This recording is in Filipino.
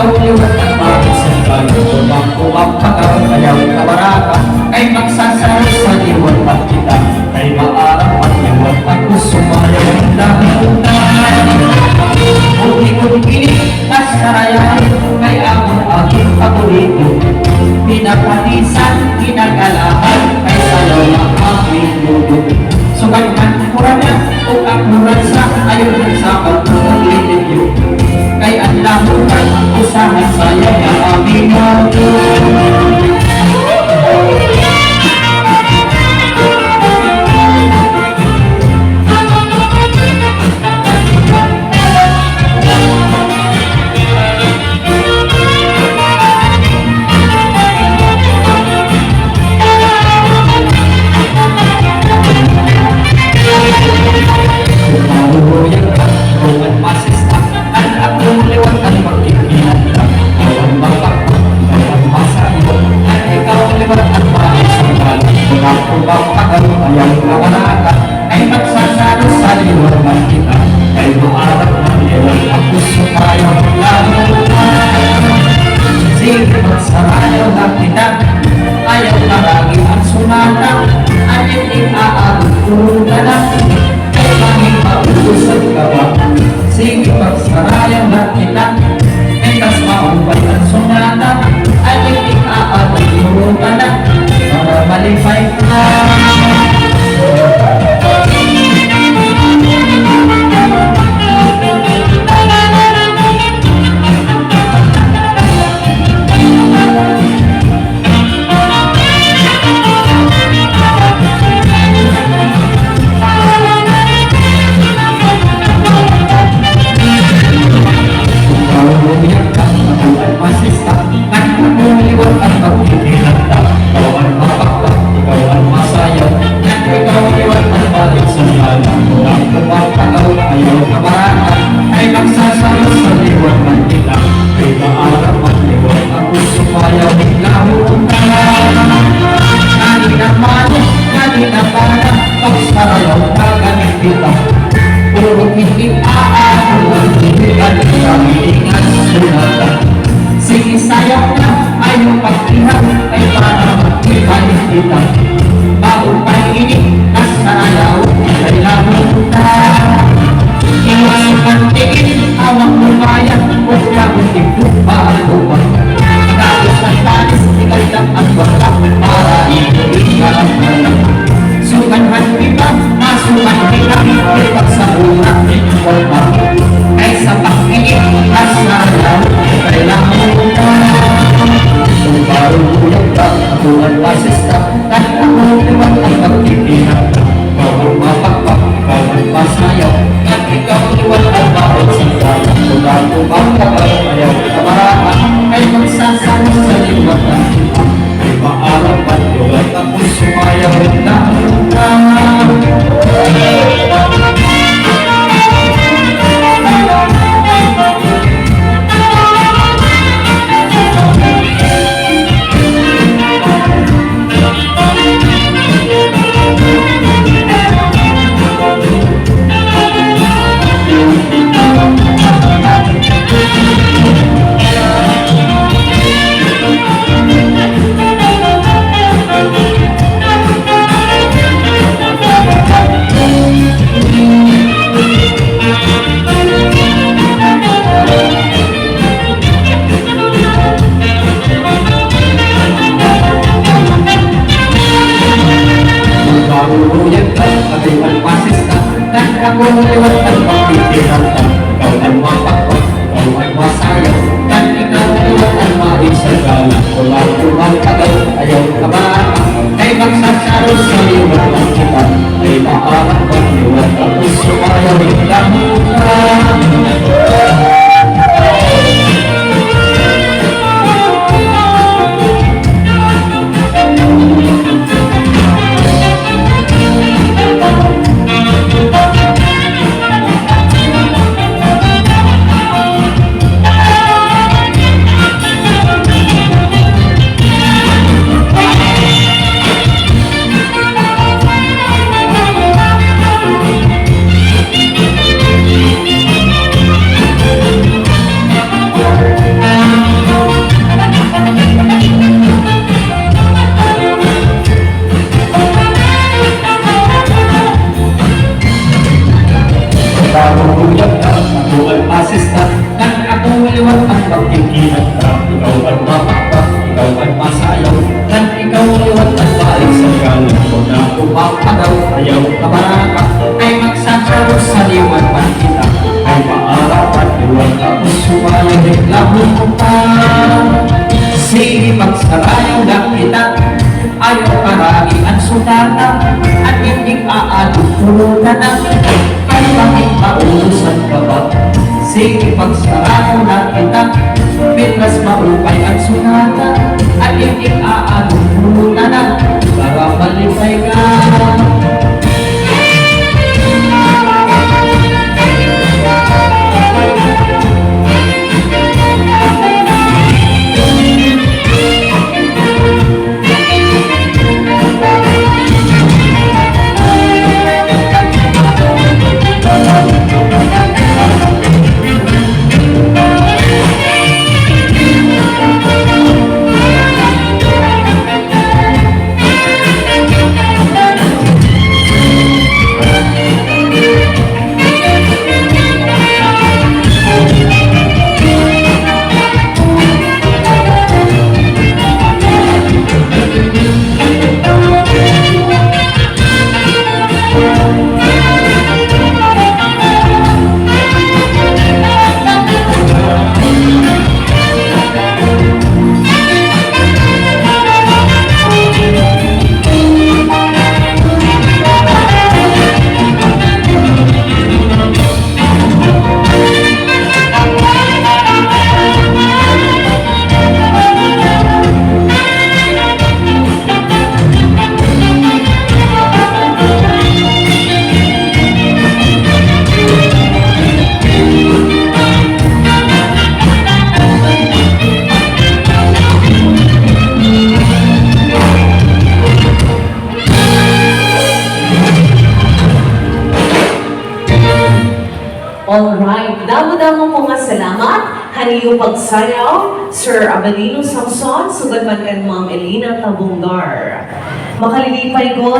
ikaw liwat at maisang galing kumang pagaw kayaw kabaraka kay magsasaro sa liwat at kita kay maarang at liwat at sumayaw ang damutan Bukikong pinig at sarayan kay among aking paborito pinapanisan, kinagalahan kay sayaw ang aking luto subayman mura niya o ang mura sa ayun sa pagpulitin kay ang lamutan usahan sayaw ang aming luto ayaw na lagi ang sumata ayaw iaabot ko na lang ay manging mausap ka ba sige pagsarayaw na kita ay tas maubay ang sumata ayaw iaabot ko na lang para malipay ka sige sayang na ayaw pagkihap ay para magkibalik kita bago pahingi nasarayaw ay lamutan iwas pantingin awang lumayan o kagong tiglupa lubang tapos ang tanis ikay lang at bakak para inuligan sukanhan kita masukan kita ipak sa urak informa ay sa pakinig nasarayaw ay lamutan kung parang ka ako ang pasista kahit ako liwan ang pagtitinag ikaw ang mapakpak ikaw ang pasayaw at ikaw liwan ang bawat sita kung ako magkakal ayaw kamaraan ay magsasama sa liwan ang kita ay maarap at liwan ako sumayaw at lamutan ako liwat ang pagtitiran ka ikaw ang mapakpak, ikaw ang masayaw at ikaw liwat ang maisagala wala kumang tagay, ayaw kabaraan ay magsasaro sa liwat ang kita ay maarap ang liwat ang puso ayaw lamutan ingat ka, ikaw ang mapapa, ikaw ang masayaw. At ikaw liwat at balik sa galing ko na pumapagaw. Ayaw ka baraka, ay magsasaro sa liwan man kita. Ay paarawan, liwan tapos sumayo, reklamo ko pa. Sige, magsarayaw lang kita. Ayaw karami ang sudata, at hindi aadong pulutan ang ay bakit mauusan ka ba? Sige, pagsarayaw lang kita. Mitras maupay ang sunata, at hindi aadong pulutan ang para malipay ka. Alright, damo-damo po nga salamat. Haniyo pagsayaw, Sir Abelino Samson, sugad man kan Ma'am Elena Tabungar. Makalilipay ko